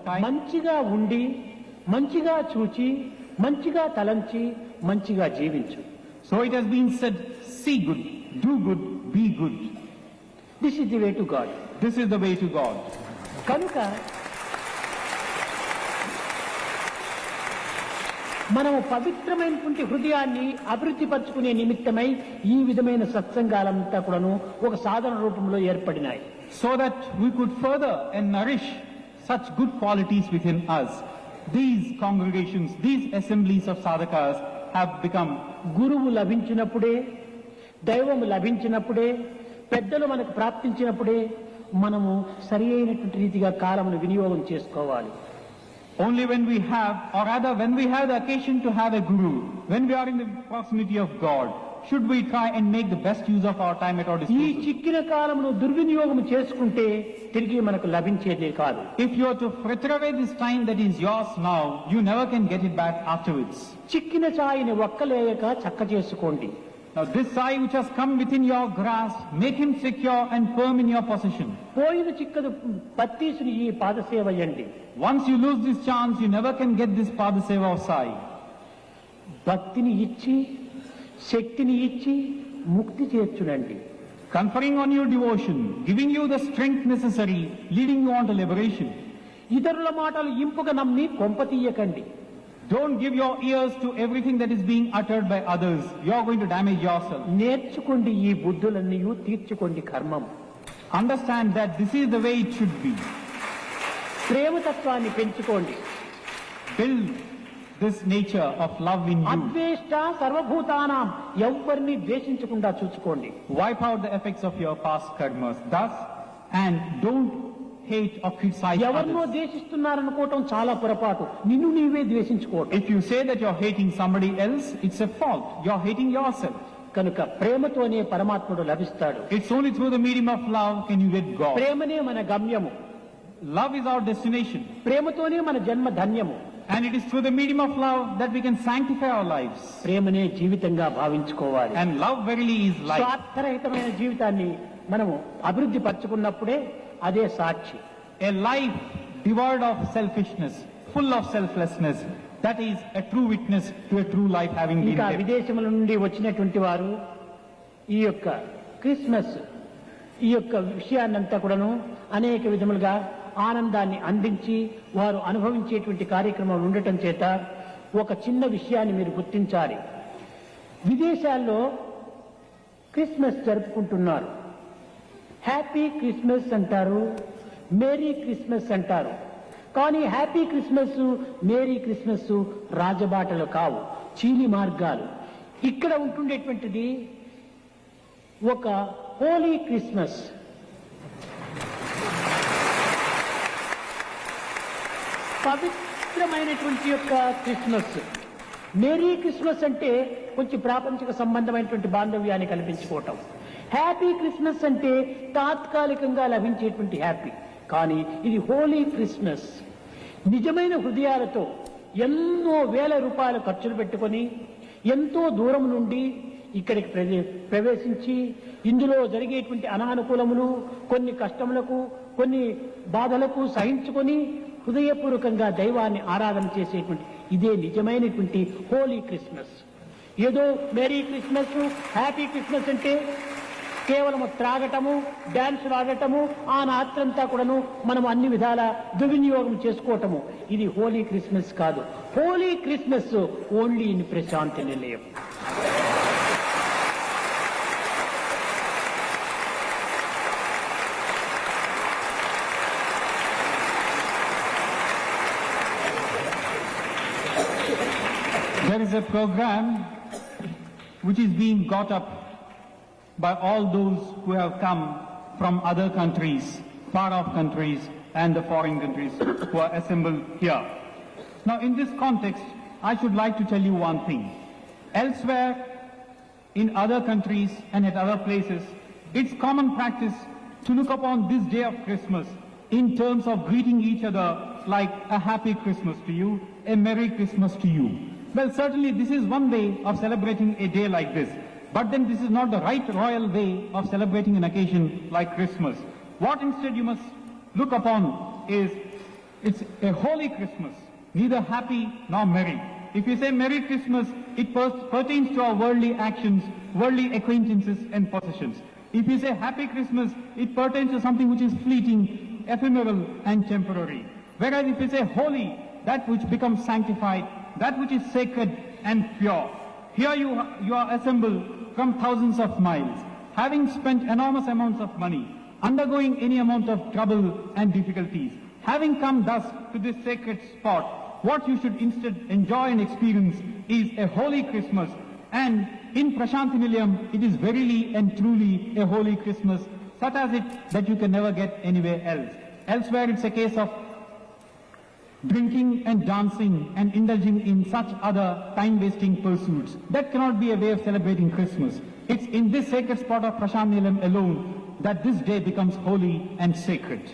sky. మంచిగా ఉండి మంచిగా చూచి మంచిగా తలంచి మంచిగా జీవించు. So it has been said, see good, do good, be good. This is the way to God. This is the way to God. కనుక మనము పవిత్రమైనటువంటి హృదయాన్ని అభివృద్ధి పరచుకునే నిమిత్తమై ఈ విధమైన సత్సంగాలంతా కూడాను ఒక సాధన రూపంలో ఏర్పడినాయి. So that we could further and nourish such good qualities within us. These congregations, these assemblies of sadhakas have become. గురువు లభించినప్పుడే, దైవము లభించినప్పుడే, పెద్దలు మనకు ప్రాప్తించినప్పుడే మనము సరి అయినటువంటి రీతిగా కాలమును వినియోగం చేసుకోవాలి. Only when we have, or rather when we have the occasion to have a guru, when we are in the proximity of God, should we try and make the best use of our time at our ఈ disposal. చిక్కిన కాలమును దుర్వినియోగం చేసుకుంటే తిరిగి మనకు లభించేదే కాదు. If you are to fritter away this time that is yours now, you never can get it back afterwards. చిక్కిన ఛాయిని ఒక్కలేయక చక్క చేసుకోండి. Now this sai which has come within your grasp, make him secure and firm in your possession. పోయిన చిక్కదు పత్తీసుని ఈ పాదసేవయండి. Once you lose this chance, you never can get this padaseva of sai. భక్తిని ఇచ్చి శక్తిని ఇచ్చి ముక్తి చేర్చునండి. Conferring on you devotion, giving you the strength necessary, leading you on to liberation. ఇతరుల మాటలు ఇంపుగా నమ్మి కొంపతీయకండి. Don't give your ears to everything that is being uttered by others. You are going to damage yourself. నేర్చుకోండి ఈ బుద్ధులన్నీ తీర్చుకోండి కర్మం. Understand that this is the way it should be. ప్రేమతత్వాన్ని పెంచుకోండి. Build this nature of love in you. అద్వేష్ట సర్వభూతానాం, ఎవ్వరిని ద్వేషించకుండా చూసుకోండి. Wipe out the effects of your past karmas. Thus, and don't hate or criticize ఎవరినో others. ద్వేషిస్తున్నారనుకోవటం చాలా పొరపాటు. నిన్ను నీవే ద్వేషించుకోవటం. If you say that you're hating somebody else, it's a fault. You're hating yourself. కనుక ప్రేమతోనే పరమాత్ముడు లభిస్తాడు. It's only through the medium of love can you get God. ప్రేమనే మన గమ్యము. Love is our destination. ప్రేమతోనే మన జన్మ ధన్యము. And it is through the medium of love that we can sanctify our lives. ప్రేమనే జీవితంగా భావించుకోవాలి. And love verily is life. స్వార్థరహితమైన జీవితాన్ని మనము అభివృద్ధి పరచుకున్నప్పుడే అదే సాక్షి. A life devoid of selfishness, full of selflessness, that is a true witness to a true life having been ఇంకా lived. విదేశముల నుండి వచ్చినటువంటి వారు ఈ యొక్క క్రిస్మస్ ఈ యొక్క విషయాన్నంతా కూడాను అనేక విధములుగా ఆనందాన్ని అందించి వారు అనుభవించేటువంటి కార్యక్రమం ఉండటం చేత ఒక చిన్న విషయాన్ని మీరు గుర్తించాలి. విదేశాల్లో క్రిస్మస్ జరుపుకుంటున్నారు. హ్యాపీ క్రిస్మస్ అంటారు, మేరీ క్రిస్మస్ అంటారు. కానీ హ్యాపీ క్రిస్మస్, మేరీ క్రిస్మస్ రాజబాటలు కావు, చీలి మార్గాలు. ఇక్కడ ఉంటుండేటువంటిది ఒక హోలీ క్రిస్మస్. పవిత్రమైనటువంటి యొక్క క్రిస్మస్. మేరీ క్రిస్మస్ అంటే కొంచెం ప్రాపంచిక సంబంధమైనటువంటి బాంధవ్యాన్ని కల్పించుకోవటం. హ్యాపీ క్రిస్మస్ అంటే తాత్కాలికంగా లభించేటువంటి హ్యాపీ. కానీ ఇది హోలీ క్రిస్మస్. నిజమైన హృదయాలతో ఎన్నో వేల రూపాయలు ఖర్చులు పెట్టుకొని ఎంతో దూరం నుండి ఇక్కడికి ప్రవేశించి ఇందులో జరిగేటువంటి అనానుకూలములు, కొన్ని కష్టములకు, కొన్ని బాధలకు సహించుకొని హృదయపూర్వకంగా దైవాన్ని ఆరాధన చేసేటువంటి ఇదే నిజమైనటువంటి హోలీ క్రిస్మస్. ఏదో మేరీ క్రిస్మస్, హ్యాపీ క్రిస్మస్ అంటే కేవలము త్రాగటము, డాన్సులు ఆడటము, ఆ రాత్రంతా కూడాను మనం అన్ని విధాల దుర్వినియోగం చేసుకోవటము, ఇది హోలీ క్రిస్మస్ కాదు. Holy Christmas only in Prashanti Nilayam. There is a program which is being got up by all those who have come from other countries, far off countries, and the foreign countries who are assembled here. Now in this context, I should like to tell you one thing. Elsewhere, in other countries and at other places, it's common practice to look upon this day of Christmas in terms of greeting each other like a happy Christmas to you, a Merry Christmas to you. Well, certainly this is one way of celebrating a day like this. But then this is not the right royal way of celebrating an occasion like Christmas. What instead you must look upon is It's a holy Christmas, neither happy nor merry. If you say Merry Christmas, it pertains to our worldly actions, worldly acquaintances and possessions. If you say Happy Christmas, it pertains to something which is fleeting, ephemeral and temporary. Whereas if you say holy, that which becomes sanctified, that which is sacred and pure. Here you are assembled from thousands of miles, having spent enormous amounts of money, undergoing any amount of trouble and difficulties. Having come thus to this sacred spot, what you should instead enjoy and experience is a holy Christmas. And in Prashanthi Nilayam, it is verily and truly a holy Christmas, such as it that you can never get anywhere else. Elsewhere it's a case of drinking and dancing and indulging in such other time-wasting pursuits. That cannot be a way of celebrating Christmas. It's in this sacred spot of Prashanthi Nilayam alone that this day becomes holy and sacred.